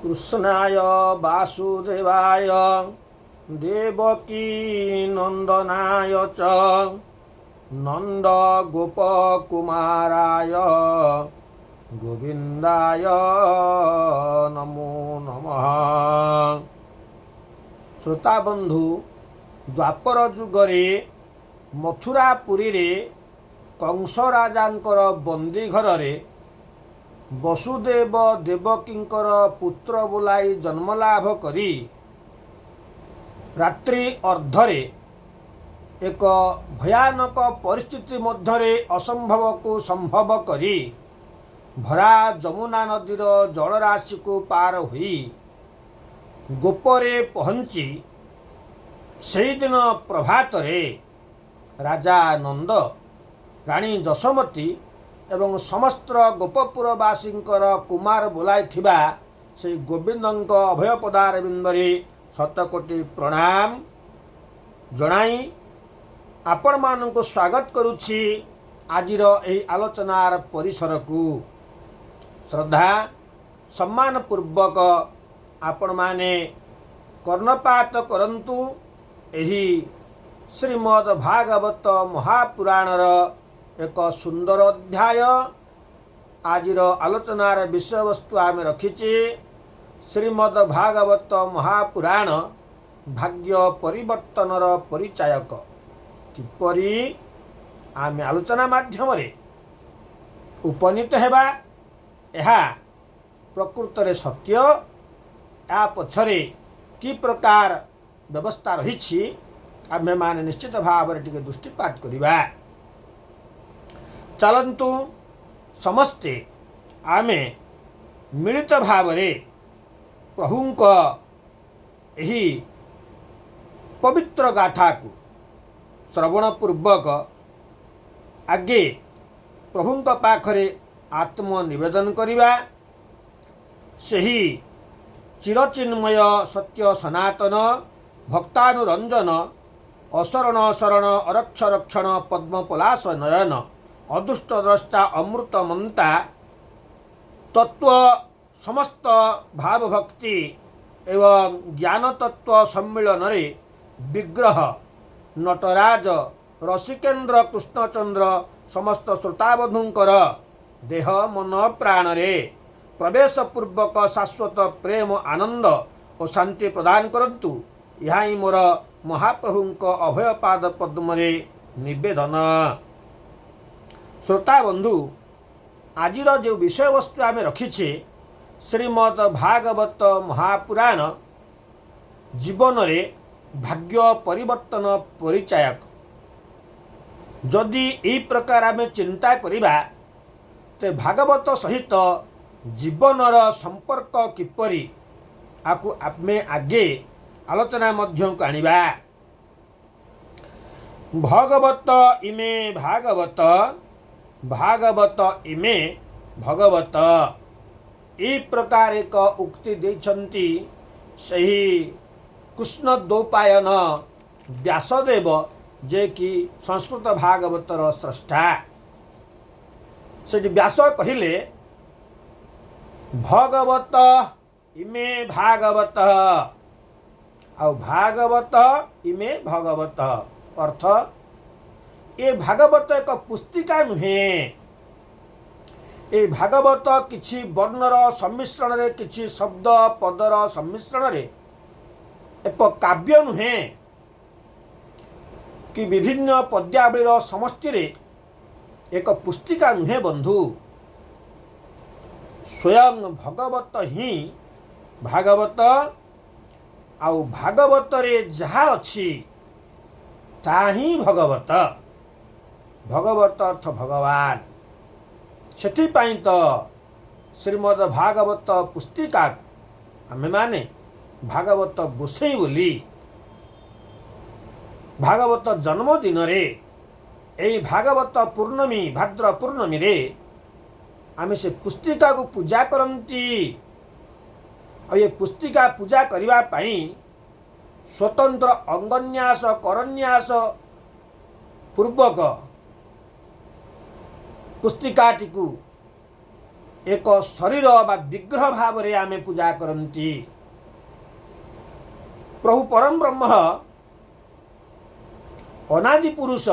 कृष्णाय वासुदेवाय देवकी नंदनाय च नंद गोपकुमाराय गोविंदाय नमो नमः। श्रोता बंधु, द्वापर जुगरे मथुरापुरी रे कंस राजांकर बंदी घर रे वसुदेव देवकींकर पुत्र बोलाई जन्मलाभ करी रात्रि अर्धरे एक भयानक परिस्थिति मध्यरे असंभव को संभव करी भरा जमुना नदीर जलराशि को पार हुई गोपरे पहुंची सेही दिन प्रभात रे राजा नंद, राणी जशोमती एवं समस्त गोपपुरवासींकर कुमार बोलाइथिबा से गोविंदଙ୍କ अभय पदार बिंदरे शतकोटि प्रणाम जणाई आपण मानक स्वागत करुछि। आजिर एही आलोचनार परिसर को श्रद्धा सम्मान पूर्वक आपण माने कर्णपात करंतु। एही श्रीमद् भागवत महापुराणर एक सुंदर अध्याय आजिर आलोचनार विषय वस्तु आम रखीचे श्रीमद् भागवत महापुराण भाग्य परिवर्तनर परिचायक। किपरि आम आलोचना माध्यम उपनीत हेबा एहा प्रकृत रे सत्य या पछरे कि प्रकार व्यवस्था रही आमे माने निश्चित भाव टिके दृष्टिपात करिबा। चलंतु समस्ते आमे मिलित भावरे प्रभुंक एही पवित्र गाथा को श्रवण पूर्वक आगे प्रभुंक पाखरे आत्मनिवेदन करिबा। सेही चिरचिन्मय सत्य सनातन भक्तानुरंजन अशरण शरण अरक्ष रक्षण पद्म पलाश नयन अदुष्ट द्रष्टा अमृत मंता तत्व समस्त भाव भक्ति एवं ज्ञान तत्व सम्मिलन रे विग्रह नटराज रसिकेन्द्र कृष्णचंद्र समस्त श्रोताबधुंकर देह मन प्राण रे प्रवेश पूर्वक शाश्वत प्रेम आनंद और शांति प्रदान करंतु। यहाँ ही मोर महाप्रभुंक अभय पाद पद्मरे निवेदन। श्रोता बंधु, आजिर जो विषय वस्तु आम रखीचे श्रीमद् भागवत महापुराण जीवन रे भाग्य परिवर्तन परिचायक। जदि यही प्रकार आम चिंता करिबा ते भागवत सहित जीवनर संपर्क किपरि आकु आमे आगे आलोचना मध्य को आनिबा। भगवत इमे भागवत भागवत इमे भगवत ई प्रकार एक उक्ति देछंती सही कृष्ण द्वैपायन व्यासदेव जे कि संस्कृत भागवतर स्रष्टा। से व्यास कहिले भगवत इमे भागवत आ भागवत इमे भगवत अर्थ ये भागवत एक पुस्तिका नुहे। ये भागवत किछि वर्णर सम्मिश्रण रे किछि शब्द पदर सम्मिश्रण रे एक काव्य नुहे कि विभिन्न पद्यावलीर समष्टि रे एक पुस्तिका नुहे बंधु। स्वयं भगवत ही भागवत आउ भागवत रे जहा अछि ताही भगवत। भगवत अर्थ भगवान। सेथि पाई तो श्रीमद् भागवत पुस्तिका आमे माने भागवत गोसाई बोली भागवत जन्मदिन रे एई भागवत पूर्णमी भाद्र पूर्णमी रे आमे से पुस्तिका को पूजा करंती। और ये पुस्तिका पूजा करिबा पाई स्वतंत्र अंगन्यास करन्यास पूर्वक पुस्तिकाटी को एक शरीर बा विग्रह भाव रे आमे पूजा करती। प्रभु परम ब्रह्म अनादि पुरुष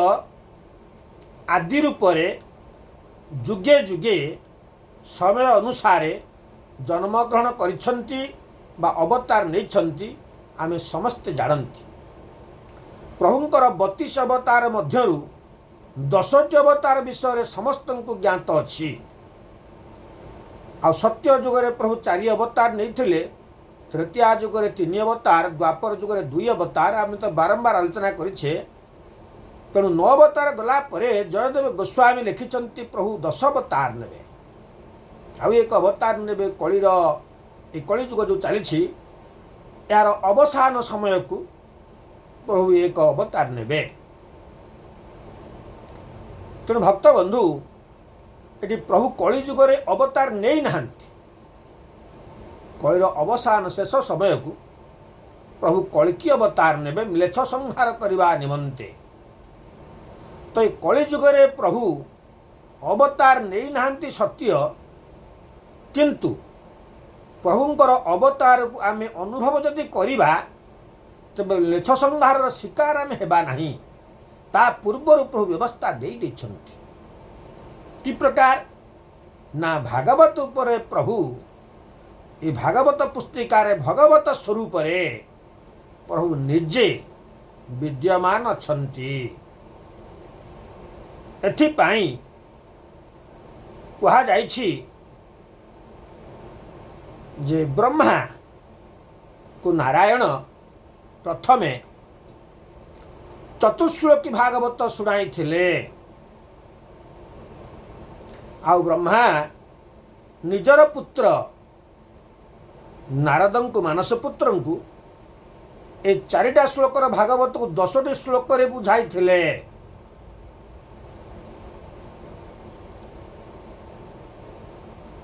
आदि रूप जुगे जुगे समय अनुसार जन्मग्रहण करिछंती बा अवतार नहीं आमे समस्ते जानती। प्रभुंकर 32 अवतार मध्यरु 10टी अवतार विषय समस्त को ज्ञात अच्छी। आ सत्य जुगरे प्रभु 4 अवतार नहीं थिले, तृतीया जुगरे 3 अवतार, द्वापर जुगरे 2 अवतार। आम तो बारंबार आलोचना करिछे। तेणु 9 अवतार गला परे जयदेव गोस्वामी लिखिछंती प्रभु 10 अवतार नेबे। आउ एक अवतार नेबे कलिर ए कलि जुग जो चली यार अवसान समय को प्रभु एक अवतार नेबे। तेणु भक्त बंधु ये प्रभु कलि जुगरे अवतार नहीं नाहंती। कलिर अवसान शेष समय को प्रभु कलिकी अवतार नेबे म्लेच्छ संहार करने निमंते। तो ये कलि जुगरे प्रभु अवतार नहीं नाहंती सत्य, किंतु प्रभुंकर अवतार को आमे अनुभव जदि करिबा तबे म्लेच्छ संहार शिकार आमे हेबा नहीं। ता पूर्वर प्रभु व्यवस्था दे दैछंती। कि प्रकार ना भागवत उपरे प्रभु ये भागवत पुस्तिका रे भगवत स्वरूप रे प्रभु निजे विद्यमान अछंती। एथिपाई कहा जाइछि जे ब्रह्मा को नारायण प्रथमे चतुश्लोकी भागवत शुणाई थिले। आउ ब्रह्मा निजर पुत्र नारदं को मानस पुत्रं को ए 4टा श्लोकर भागवत को 10टी श्लोक रे बुझाई थिले।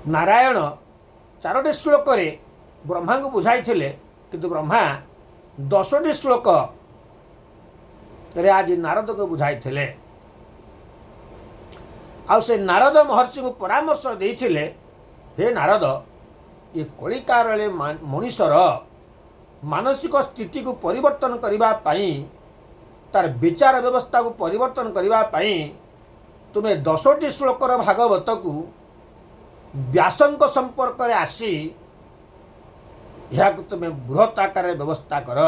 नारायण 4टी श्लोक रे ब्रह्मा को बुझाई थिले, किंतु ब्रह्मा 10टी श्लोक रे आज नारद को बुझाई थिले। आउ से नारद महर्षि को परामर्श देइथिले, हे नारद ये कलिकार मनुष्यर मानसिक स्थिति को परिवर्तन करबा पई, तार विचार व्यवस्था को परिवर्तन करबा पई तुम्हें 10टी श्लोकर भागवत को व्यासंक संपर्क रे आसी यह तुम्हें बृहत आकार व्यवस्था कर।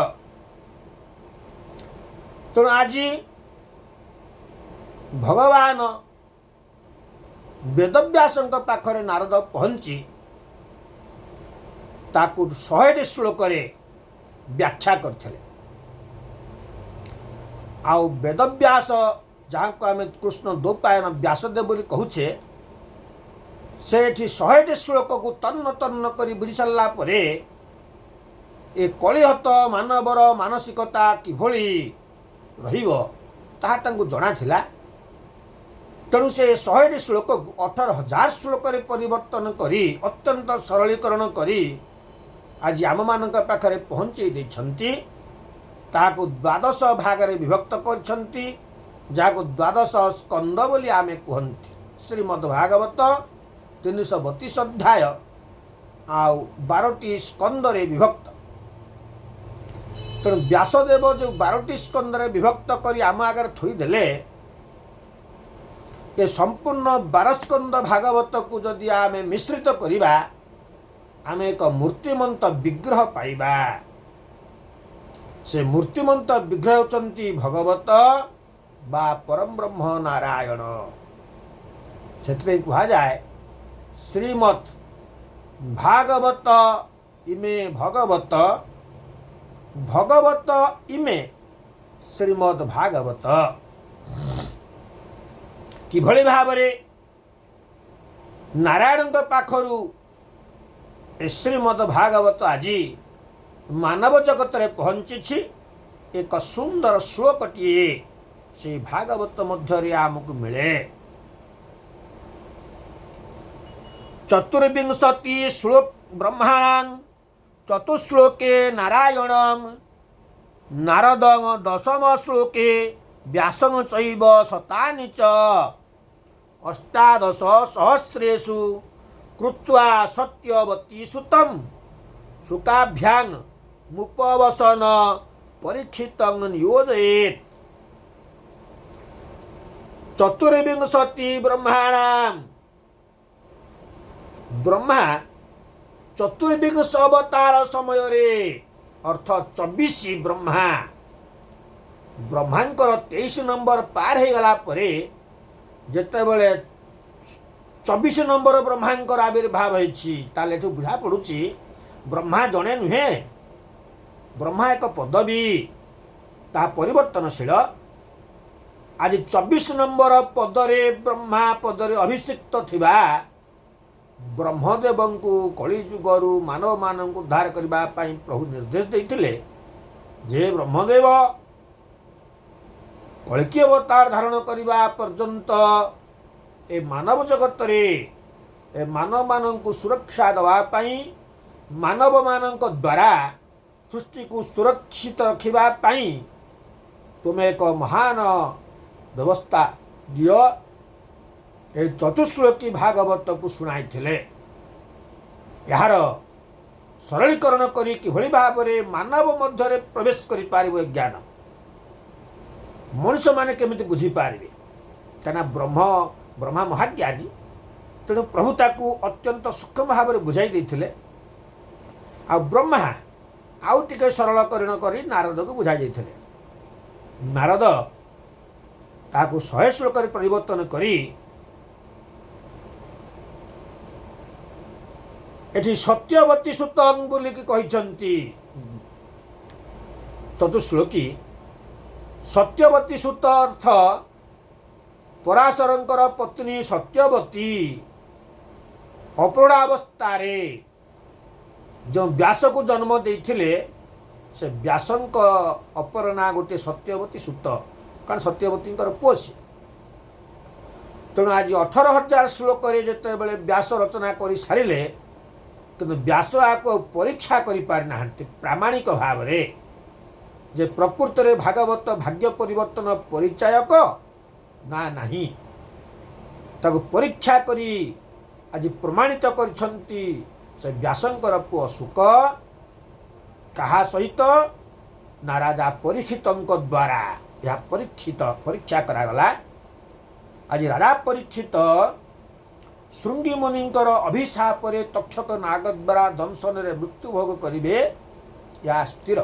तेणु आज भगवान वेदव्यासंक पाखरे नारद पहुंची ताकू 100टी श्लोक रे व्याख्या करथिले। आउ वेदव्यास जहाँ को आम कृष्ण द्वैपायन व्यासदेव बोली कहूचे, से 100टी श्लोक को तन्न तन्न करी बुझी सारा परे ए कलिहत मानवर मानसिकता किभली रहिबो ताहा तांकु जଣା थिला। तेणु से 100टी श्लोक को 18,000 श्लोक रे परिवर्तन करी अत्यंत सरलीकरण करी आज आम मानक पाखरे पहुंचे देछंती। ताहाकु 12 भाग रे विभक्त करछंती, जाको 12 स्कंद बोली आमे कहंती। श्रीमद् भागवत 332 अध्याय आउ 12टी स्कंद रे विभक्त। तेणु व्यासदेव जो 12टी स्कंद रे विभक्त करी आम आगे थोई देले, ये संपूर्ण 12 स्कंद भागवत को जदि आमे मिश्रित करिबा आमे एक मूर्तिमंत विग्रह पाइबा। से मूर्तिमंत विग्रह होचंती भगवत बा परम ब्रह्म नारायण। सेतपे कहा जाए श्रीमद् भागवत इमे भगवत, भगवत इमे श्रीमद् भागवत। किभली भावरे नारायण पाखरु श्रीमद् भागवत आज मानव जगत रे पहुंची। एक सुंदर श्लोकटीए से भागवत मध्य आमको मिले। 24 श्लोक ब्रह्मणां चतुश्लोके नारायणं नारदं 10म श्लोके व्यासं चैव शतानि च 18 सहस्रेषु कृत्वा सत्यवती सुतम सुकाभ्यां मुपवसन परीक्षितं नियोजयेत्। चतुर्विंशति ब्रह्माणाम, ब्रह्मा 24 अवतार समय रे अर्थ 24 ब्रह्मा ब्रह्मांकर 23 नंबर पार हो गला परे जेते बेले 24 नंबर ब्रह्मांकर आविर्भाव होइछि ताले एठु बुझा पड़ुछि ब्रह्मा जणे नुहे, ब्रह्मा एक पदवी ता परिवर्तनशील। आज 24 नंबर पदरे ब्रह्मा पदरे अभिषिक्त थिबा ब्रह्मदेव को कलिजुगरु मानव मान उद्धार करने प्रभु निर्देश देते जे ब्रह्मदेव कलिकी अवतार धारण करने पर्यंत ए मानव जगत रे ए मानव मान को सुरक्षा दवापाई मानव मान द्वारा सृष्टि को सुरक्षित रखापी तुम्हें एक महान व्यवस्था दियो। ए चतुश्लोकी भागवत को शुणाई थिले। यार सरलीकरण करी किभली भाव में मानव मध्य प्रवेश करि पारिबो ज्ञान मनुष्य माने केमिति बुझी पारिबे कना ब्रह्मा महाज्ञानी तेणु प्रभु ताकू अत्यंत सूक्ष्म भाव में बुझाई देथिले। आ ब्रह्मा आउ टिके सरलकरण करी नारद को बुझाई देथिले। नारद ताकू 100 श्लोक परिवर्तन करी एठी सत्यवती सुतंग बोलिकी कहिसंती। चतुश्लोकी सत्यवती सुत अर्थ पराशरंकर पत्नी सत्यवती अप्रौढ़ावस्थारे जो व्यास को जन्म देथिले से व्यासंक अपर ना गोटे सत्यवती सुत कारण सत्यवती पुओ सी। तेणु आज 18,000 श्लोक जिते बड़े व्यास रचना कर सारे किंतु व्यास आपको परीक्षा करि पारि नाहंती प्रामाणिक भाव रे जे प्रकृत रे भागवत भाग्य परिवर्तन परिचायक ना नहीं ताको परीक्षा करी आज प्रमाणित करिसंती से व्यासंकर पुओ शुक कहा सहित ना राजा परीक्षितंक द्वारा यह परीक्षा करागला। आज राजा परीक्षित श्रृंगी मुनिंकर अभिशाप रे तक्षक नाग द्वारा दंशन रे मृत्यु भोग करिवे या स्थिर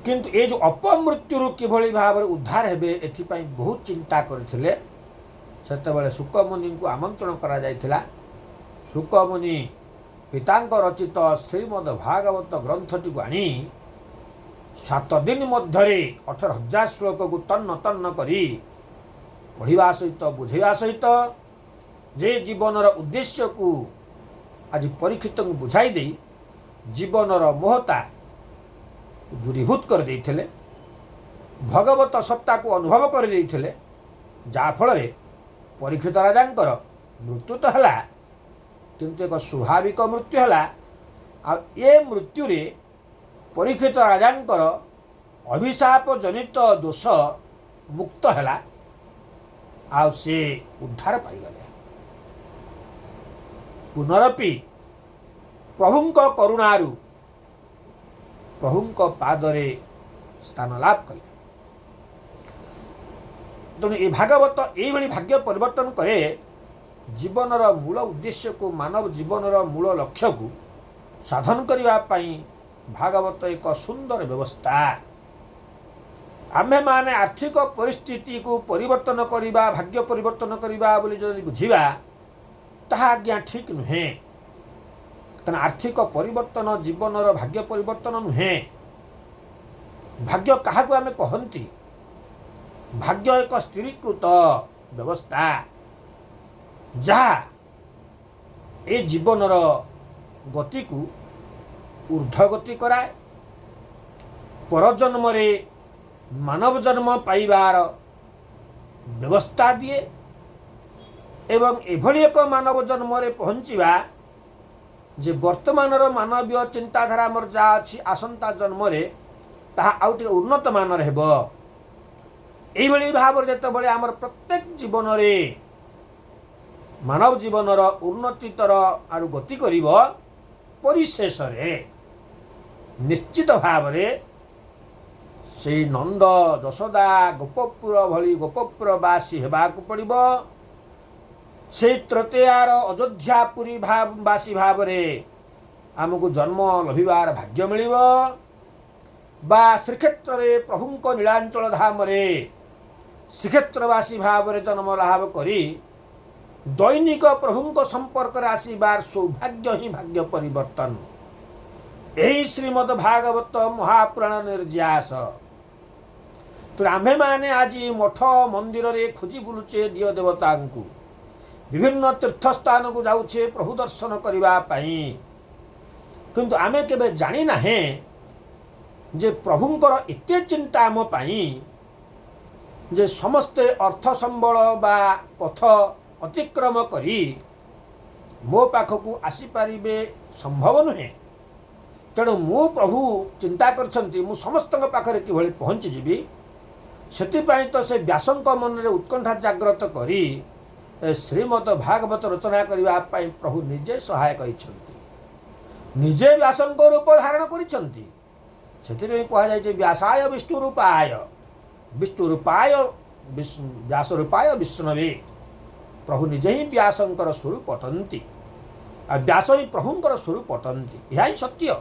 किंतु ये जो अपमृत्यु किभली भाव में उद्धार हेबे एथिपाई बहुत चिंता करथिले। सेतेबेले शुक मुनि को आमंत्रण करा जायथिला। शुक मुनि पितांक रचित श्रीमद् भागवत ग्रंथटी को आनी 7 दिन मध्य 18,000 श्लोक को तन्न तन्न करी पढ़ा सहित बुझेवा सहित जे जीवनर उद्देश्य को आज परीक्षित को बुझाई दे जीवनर मोहता दूरीभूत कर देथिले। भगवत सत्ता को अनुभव कर देथिले जा फल परीक्षित राजांकर मृत्यु तो है किंतु एक स्वाभाविक मृत्यु है। आ ये मृत्यु रे परीक्षित राजांकर अभिशाप जनित दोष मुक्त है आ से उद्धार पाईगले। पुनरपि प्रभुंक करुणारु प्रभुंक पादरे स्थान लाभ कले। तेणु ये भागवत ये भाग्य परिवर्तन करे जीवनर मूल उद्देश्य को मानव जीवनर मूल लक्ष्य को साधन करने भागवत एक सुंदर व्यवस्था। आमे माने आर्थिक परिस्थिति को परिवर्तन करिबा भाग्य परिवर्तन करिबा बोली जदि बुझिबा ताहा आज्ञा ठीक नुहे। कारण आर्थिक परिवर्तन जीवनर भाग्य परिवर्तन नुहे। भाग्य क्या आमे कहंती भाग्य एक स्थिरीकृत व्यवस्था जहाँ ए जीवनर गति को ऊर्ध्वगति कराए परजन्म रे मानव जन्म पाइबार व्यवस्था दिए एवं एभली एक मानव जन्म रे पहुँचवा जे वर्तमानर मानवीय चिंताधारा मोर जा अच्छी आसंता जन्म रे ताहा आउ टिके उन्नत मानर हेबो। एभली भाव जेतेबेले आमर प्रत्येक जीवन रे मानव जीवनर उन्नतितर आरु गति करिब परिशेष रे निश्चित भाव से नंद यशोदा गोपपुर भली गोपपुरवासी हेबाकु पड़िब। से तृतीयार अयोध्यापुरी भाववासी भाव आमको जन्म लभिबार भाग्य मिलिब बा श्रीक्षेत्र रे प्रभुंक नीलांचल धाम रे श्रीक्षेत्रवासी भाव जन्म लाभ करी दैनिक प्रभुंक संपर्क आसीबार सौभाग्य ही भाग्य परिवर्तन यही श्रीमद् भागवत महापुराण निर्यास। तो आम्भे माने आज मठ मंदिर रे खोजी बुलुचे दिय देवता को विभिन्न तीर्थस्थान को जाऊे प्रभु दर्शन करने किंतु आमे केबे जानी ना जे प्रभुंकर एते चिंता आम पाई जे समस्ते अर्थ संबल बा पथ अतिक्रम करी मो पाखकू आसीपारे संभव नुहे। तेणु मु प्रभु चिंता करछंती मु समस्त पाखरे किभଳି पहुँची जीवी सेतिपाई तो से व्यासंक मन रे उत्कंठा जाग्रत करी श्रीमद् भागवत रचना करने प्रभु निजे सहायक होइछंती निजे व्यासंक रूप धारण करिछंती। सेतिरे कहा जाय व्यासाय विष्णु रूपाय व्यास रूपाय विष्णवे प्रभु निजे ही व्यासंकर स्वरूप अटंती आ व्यास ही प्रभुंकर स्वरूप अटंती यह सत्य।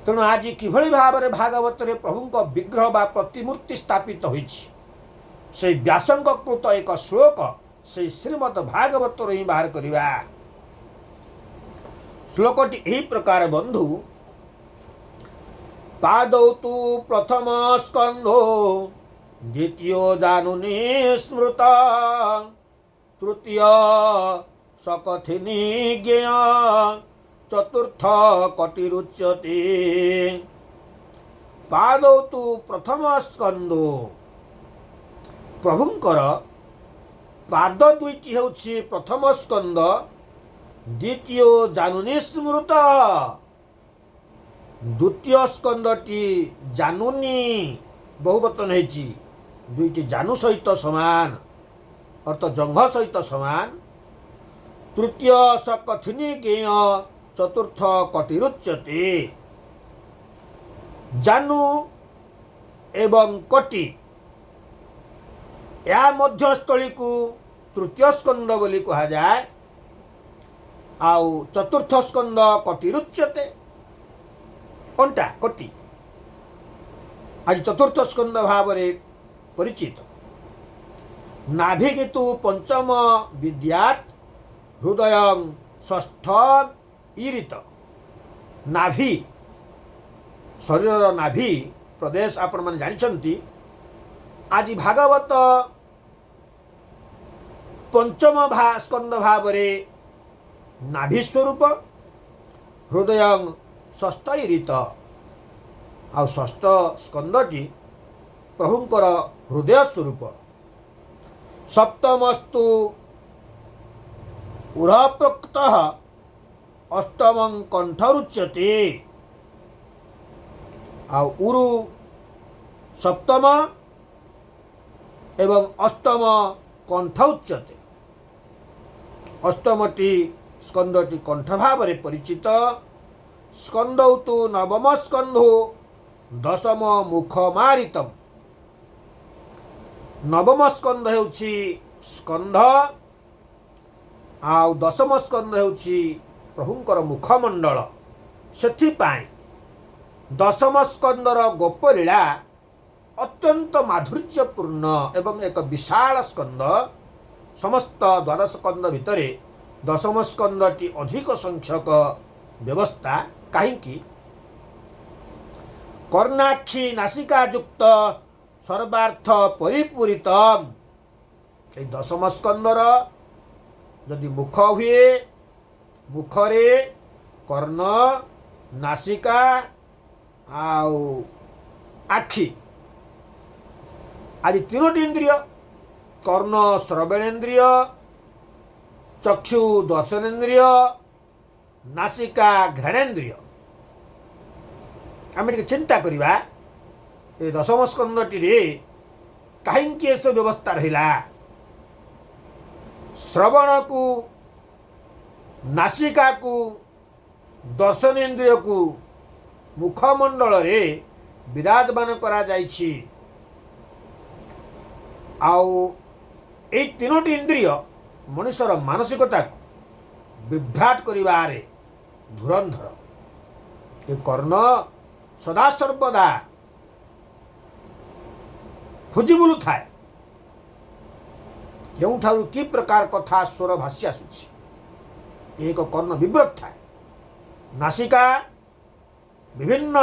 तेणु आज किभଳି भाव में भागवत रे प्रभुंक विग्रह बा प्रतिमूर्ति स्थापित होइछि से व्यासंक कृत एक श्लोक से श्रीमद् भागवत ही बाहर करिवा। श्लोकटी एही प्रकार बंधु पादौ तु प्रथम स्कंधो द्वितीय जानुनी स्मृत तृतीय सकथिनी ज्ञेय चतुर्थ कटिरुच्यते। पादौ तु प्रथम स्कंधो प्रभुंकर पाद दुईटी होछि प्रथम स्कंद द्वितीय जानुनी स्मृत द्वितीय स्कंदटी जानुनी बहुवचन होइछि दुईटी जानु सहित समान अर्थ जंघ सहित समान। तृतीय सकथिनी ज्ञेय चतुर्थ कटिरुच्यते। जानु एवं कटि या मध्यस्थली को तृतीय स्कंद बोली कहा जाए आउ चतुर्थ स्कंद कटिरुच्यते कंटा कटि आज चतुर्थ स्कंद भाव परिचित। नाभि कितु पंचम विद्यात हृदय षष्ठ ईरित। नाभि शरीर नाभि प्रदेश आपण माने जानिछंती आज भागवत पंचम स्कंद भाव नाभि स्वरूप हृदय षष्ठ ईरित आ षष्ठ स्कंदटी प्रभुंकर हृदय स्वरूप। सप्तमस्तु उरप्रोक्त अष्टम कंठरुच्यते। आ उरु सप्तम एवं अष्टम कंठ उच्यते। अष्टमटी स्कंदटी कंठ भाव परिचित। स्कंदौ तु नवम स्कंधो दशम मुख मारितम। नवम स्कंध हेउछि स्कंध आउ दशम स्कंध हेउछि प्रभुंकर मुखमंडल। सेथिपाई दशम स्कंदर गोपलीला अत्यंत माधुर्यपूर्ण एवं एक विशाल स्कंद। समस्त द्वादश स्कंद भितरे दशम स्कंदटी अधिक संख्यक व्यवस्था कहीं कर्णाक्षी नासिका युक्त सर्वार्थ परिपूरितम। ए दशम स्कंदर यदि मुख हुए मुखरे कर्ण नासिका आउ आखि आज तीनोटी इंद्रिय कर्ण श्रवणेन्द्रिय चक्षु दर्शनेन्द्रिय नासिका घ्राणेन्द्रिय। आम चिंता करवा ए दशम स्कंदटी कहीं व्यवस्था रहा श्रवण को नासिका को दर्शन इंद्रिय को मुखमंडल रे विराजमान करा जाइछि। आउ ए तीनोटी इंद्रिय मनुष्यर मानसिकता को विभ्राट करिबारे धुरंधर। ए कर्ण सदा सर्वदा खोजी बुलु थाए केउठारु कि प्रकार कथा स्वर भाष्य आसुछि। एक कर्ण विव्रत थाए। नासिका विभिन्न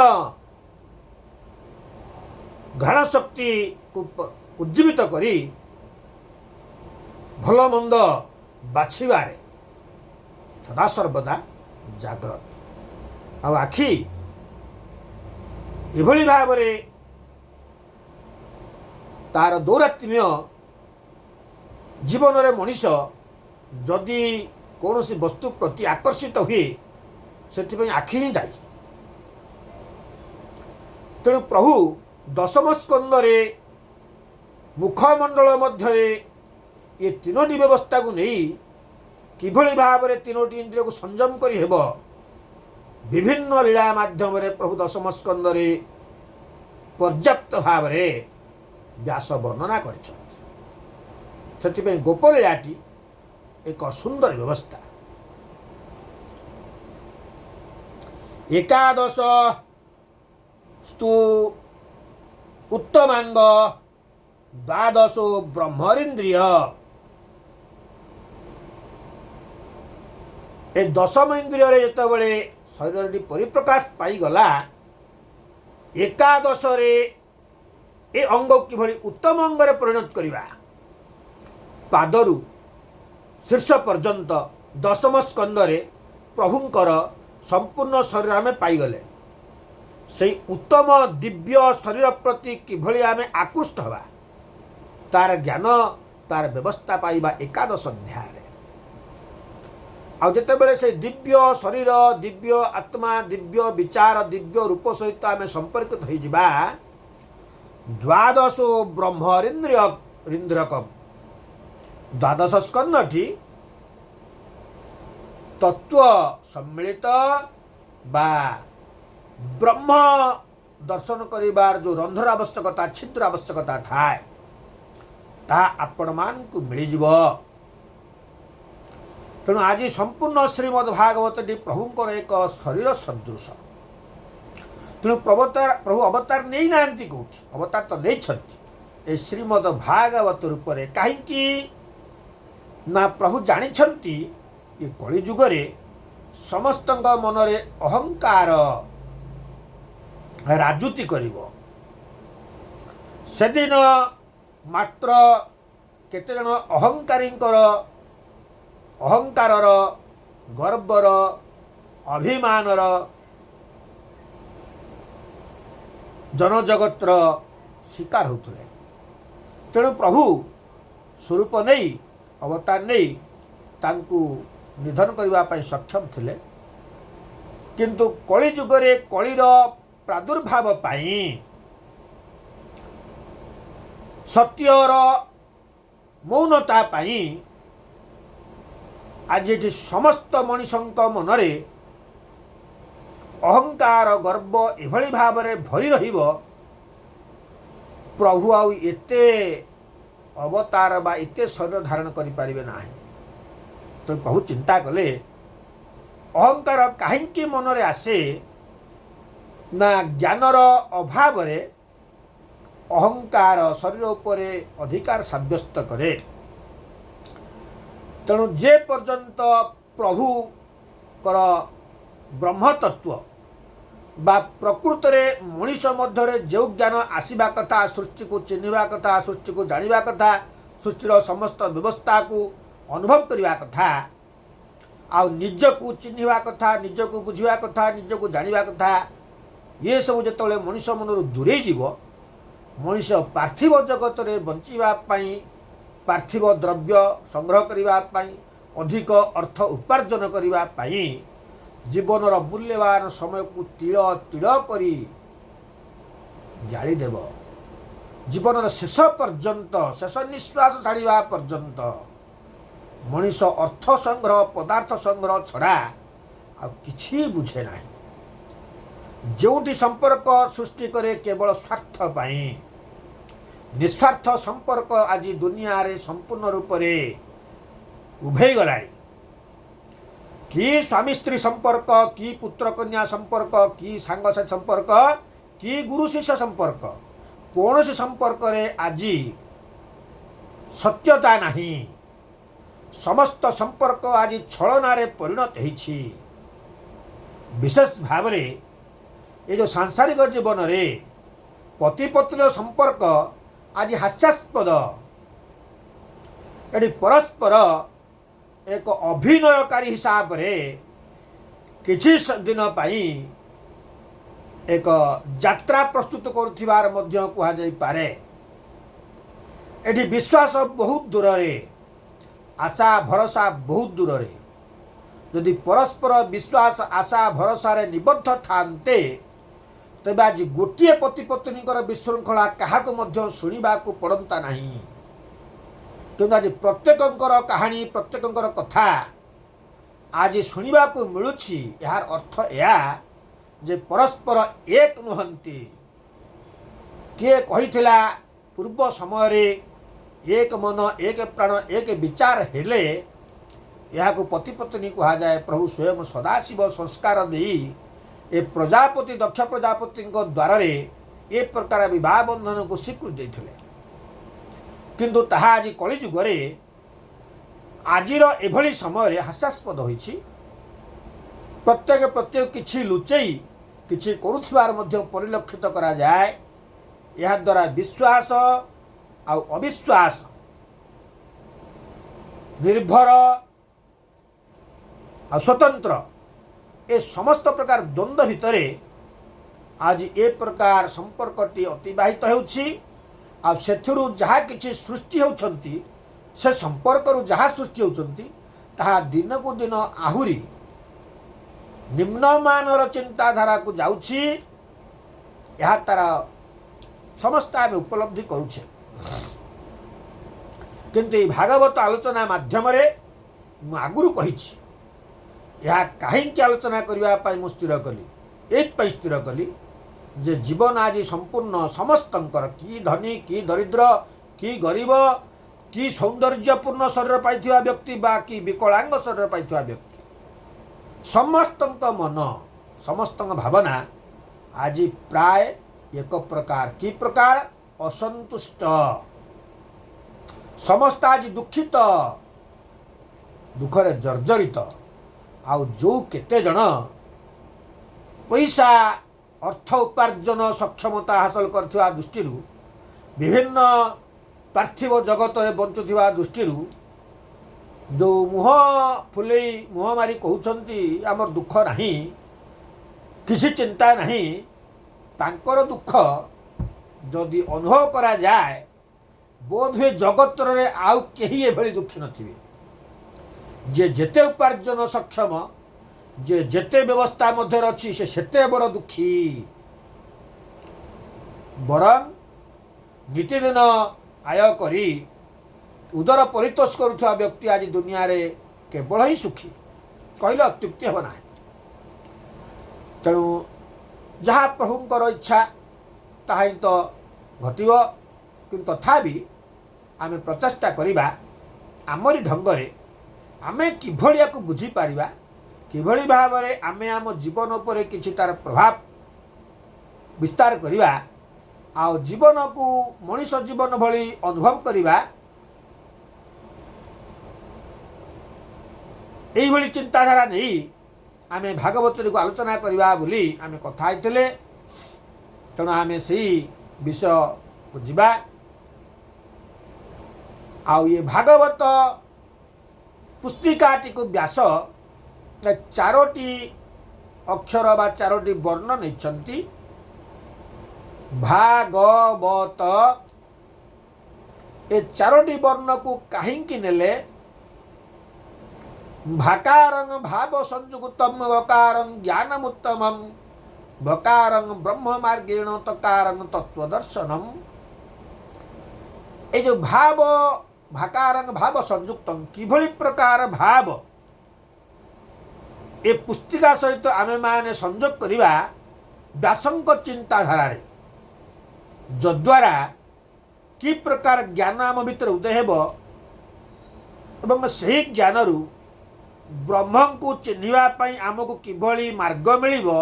घ्राण शक्ति को उज्जीवित करी भल मंद बाछिबारे सदा सर्वदा जाग्रत। आ आखि एभली भावरे तार दौरात्म्य जीवन रे मनीष जदि कौन सी वस्तु प्रति आकर्षित हुए से आखि ही दायी। तेणु प्रभु दशम स्कंद रे मुखमंडल मध्य ये तीनोटी व्यवस्था को नहीं किभली भाव में तीनोटी इंद्रिय को संयम करी हेब विभिन्न लीला माध्यम रे प्रभु दशम स्कंद रे पर्याप्त भाव में व्यास वर्णना कर गोपलीलाटी एक सुंदर व्यवस्था। एकादश स्तु उत्तमांग द्वादशो ब्रह्मरिंद्रिय। ए दशम इंद्रिय रे जेतेबेले शरीर परिप्रकाश पाई गला एकादश रे ए अंग किभली उत्तम अंग रे परिणत करिबा पादरु शीर्ष पर्यंत दशम स्कंद रे प्रभुंकर संपूर्ण शरीर आमे पाईगले। से उत्तम दिव्य शरीर प्रति किभली आमे आकृष्ट हवा तार ज्ञान तार व्यवस्था पाइबा एकादश अध्याय। आतेबले से दिव्य शरीर दिव्य आत्मा दिव्य विचार दिव्य रूप सहित आमे संपर्कित हो जिबा द्वादशो ब्रह्मरिंद्रियकम। द्वादश स्कंदटी तत्व सम्मिलित बा ब्रह्म दर्शन करिबार जो रंध्र आवश्यकता छिद्र आवश्यकता थाए ता आपण मान को मिल जिव। तेणु आज संपूर्ण श्रीमद् भागवत प्रभुंकर एक शरीर सदृश। तेणु प्रभु अवतार नहीं नांती कोठी अवतार तो नहीं छंती ए श्रीमद् भागवत रूप रे कहीं ना प्रभु जानी छंती ये कली जुग रे समस्त मन रे अहंकार राजुति करिवो। सेदिन मात्र केते जन अहंकारींकर अहंकारर गर्वर अभिमानर जनजगतर शिकार होते। तेणु प्रभु स्वरूप नहीं अवतार नहीं तांकु निधन करने सक्षम थिले किंतु कली जुगरे कलीर प्रादुर्भाव पाई सत्यर मौनता पाई आज ये समस्त मनुष्यंक मनरे अहंकार गर्व एभली भाव में भरी रहिबो प्रभु आउ एते अवतार बा एते शरीर धारण करि पारिबे नाही। तो प्रभु चिंता कले अहंकार कहीं मनरे आसे ना ज्ञानर अभाव रे अहंकार शरीर उपरे अधिकार साब्यस्त करे। तेणु जे पर्यंत प्रभु कर ब्रह्म तत्व बा प्रकृत रे मनीष मध्य जो ज्ञान आसवा कथा सृष्टि को चिन्हवा कथा सृष्टि को जानिबा कथा सृष्टिर समस्त व्यवस्था को अनुभव करवा कथा आ निज को चिन्हवा कथा निज को बुझा कथा निज को जानिबा कथा ये सब जिते मनीष मनरू दूरे जीव मनीष पार्थिव जगत रे बंचिबा पाई पार्थिव द्रव्य संग्रह करने अधिक अर्थ उपार्जन करने जीवनर मूल्यवान समय को तिल तिल करी जालीदेव जीवनर शेष पर्यंत शेष निश्वास छाड़ा पर्यंत मनीष अर्थ संग्रह पदार्थ संग्रह छड़ा आ किछि बुझे ना जोटी संपर्क सृष्टि करे केवल स्वार्थ पाई निस्वार्थ संपर्क आज दुनिया रे संपूर्ण रूप से उभे गला कि स्वामी स्त्री संपर्क कि पुत्र कन्या संपर्क कि सांगसाथी संपर्क कि गुरु शिष्य संपर्क कौन से संपर्क रे आज सत्यता नहीं समस्त संपर्क आज छलनारे परिणत होइछि विशेष भाव ये जो सांसारिक जीवन रे पति पत्नी संपर्क आज हास्यास्पद ये परस्पर एक अभिनयकारी हिसाब रे किछि दिन पाई एक यात्रा प्रस्तुत करुथिबार मध्य कुहा जाई पारे एठी विश्वास बहुत दूर रे आशा भरोसा बहुत दूर रे यदि परस्पर विश्वास आशा भरोसा रे निबद्ध थांते तेबे आज गोटे पति पत्नीकर विशृंखला काहाको मध्य शुणिबाकू पड़ंता नहीं किंतु आज प्रत्येकंकर कहानी प्रत्येकंकर कथा आज शुणिबाकू मिलुछि यार अर्थ या जे परस्पर एक नुहंती किए कहिथिला पूर्व समय रे एक मन एक प्राण एक विचार हेले यहाकू पति पत्नी कहा जाए प्रभु स्वयं सदाशिव संस्कार दे ए प्रजापति दक्ष प्रजापति द्वारा रे ए प्रकार विवाह बंधन को स्वीकृति देथिले किंतु ताहा आज कलिजुग रे आजिर एभली समय रे हास्यास्पद होइछि प्रत्येक किछि लुचेई किछि करुथिबार मध्य परिलक्षित करा जाए यह द्वारा विश्वास आ अविश्वास निर्भर आ स्वतंत्र ए समस्त प्रकार द्वंद्व भितरे आज ए प्रकार संपर्कटी अतिबाहित होउछि आ सेथुरु जहा किछि सृष्टि होउछंती से संपर्करु जहा सृष्टि होउछंती ताहा दिन को दिन आहुरी निम्नमानर चिंताधारा को जाउछि यह तार समस्त आम उपलब्धि करुछे किंतु भागवत आलोचना माध्यम आगुरु कहिछि यह कहीं आलोचना करने मु स्थिर कली एइथपाई स्थिर कली जे जीवन आज संपूर्ण समस्तंकर कि धनी कि दरिद्र कि गरीब कि सौंदर्यपूर्ण शरीर पाइथिबा व्यक्ति बा कि विकलांग शरीर पाइथिबा व्यक्ति समस्तंक मन समस्तंक भावना आज प्राय एक प्रकार कि प्रकार असंतुष्ट समस्त आज दुखित दुखरे जर्जरित आउ जो केते जन पैसा अर्थ उपार्जन सक्षमता हासिल करथिबा दृष्टि विभिन्न पार्थिव जगत रे बंचुथिबा दृष्टि जो मुह फुले मुह मारी कहउछंती आमर दुख नहीं किसी चिंता नहीं तांकर दुख जदि अनुभव करा जाए बोध हुए जगत रे आउ केही एभली दुखी नथिबे जे जेते उपार्जन सक्षम जे जेते व्यवस्था मध्य अच्छी से सेते बड़ दुखी बरं नीतिदिन आय करी उदर परितोष करुवा व्यक्ति आज दुनिया रे केवल ही सुखी कहले अत्युक्ति हे ना तेणु जहाँ प्रभुंकर इच्छा ताहा ही तो घटिव किंतु तथापि आमे प्रचेष्टा करिबा आमरी ढंगरे आमे किभलिया को बुझी पारिबा किभली भावरे आमे आम जीवन उपरे किछि तार प्रभाव विस्तार करिबा आ जीवन को मनीष जीवन भली अनुभव करिबा एई भली चिंताधारा नहीं आमे भागवत को आलोचना करिबा बोली आमे कथा आइतले तेणु आमे सेही विषय को जिबा आ ये भागवत पुस्तिकाटी को व्यास चारोटी अक्षर बा चारोटी वर्ण नहीं भागवत ए चारोटी वर्ण को कहीं नेले भाकारंग भाव संयुक्तम वकारंग ज्ञानमुत्तमम वकारंग ब्रह्म मार्गेण तकारंग तत्वदर्शनम। ये जो भाव भाकारंग भाव संयुक्त किभଳି प्रकार भाव ए पुस्तिका सहित आमे माने संयोग करिबा व्यासंक चिंताधारा जद्वारा कि प्रकार ज्ञान आम भितर उदय हेब एवं सही ज्ञान रु ब्रह्म को चिन्हिबा पई आमको किभଳି मार्ग मिलिबो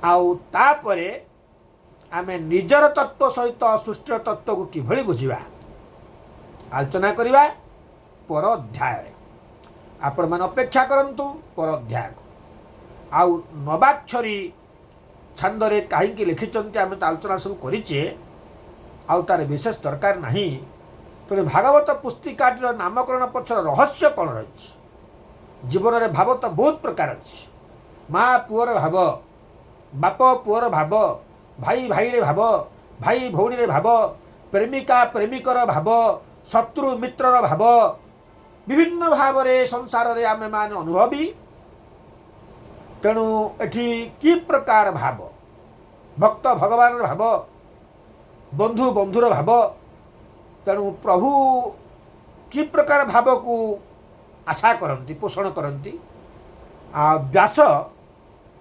आउ तापरे आमे निजर तत्व सहित सृष्टि तत्व को किभଳି बुझिबा आलोचना करिबा पर अध्याय आपण मान अपेक्षा करंतु पर अध्याय को आउ नवाक्षरी छंदरे कहीं लिखिंट आम तो आलोचना सब करें आउ तार विशेष दरकार नहीं तेरे भागवत पुस्तिकाटीर नामकरण पक्षर रहस्य कौन रही जीवन में भाव तो बहुत प्रकार अच्छी माँ पुअर भाव बाप पुअर भाव भाई भाई रे भाव भाई भौणी रे भाव प्रेमिका प्रेमिकर भाव शत्रु मित्रर भाव विभिन्न भाव रे संसार रे आमे माने अनुभवी तेणु एठी कि प्रकार भाव भक्त भगवान भाव बंधु बंधुर भाव तेणु प्रभु कि प्रकार भाव को आशा करती पोषण करती आ व्यास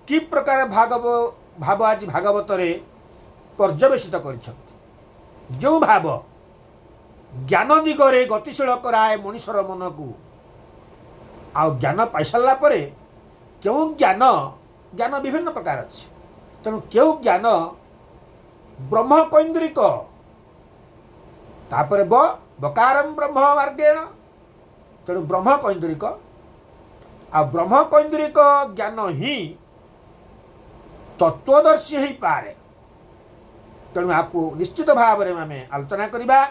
कि प्रकार भाव आज भागवत रे पर्यवेसित कर जो भाव ज्ञान दिगरे गतिशील कराए मनुष्यर मन को आ ज्ञान पाई सारा परे क्यों ज्ञान ज्ञान विभिन्न प्रकार अच्छे तेणु क्यों ज्ञान ब्रह्म कैन्द्रिक तापर बकारम ब्रह्म मार्गेण तेणु ब्रह्म कैन्द्रिक आ ब्रह्म कैन्द्रिक ज्ञान ही तत्वदर्शी ही पारे तेणु आपको निश्चित भाव में आम आलोचना करवा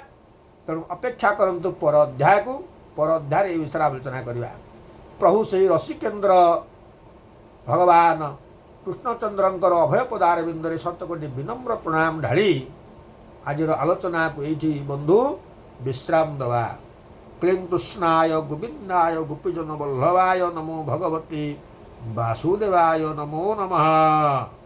तेणु अपेक्षा करंतु पर अध्याय को पर अध्याय विषय आलोचना करवा प्रभु से रसिकेन्द्र भगवान कृष्णचंद्रंकर अभय पदार बिंदरे शतकोटि विनम्र प्रणाम ढाली आज आलोचना को ये बंधु विश्राम दवा क्लीं कृष्णाय गोविंदाय गोपीजन वल्लभाय नमो भगवती वासुदेवाय नमो नमः।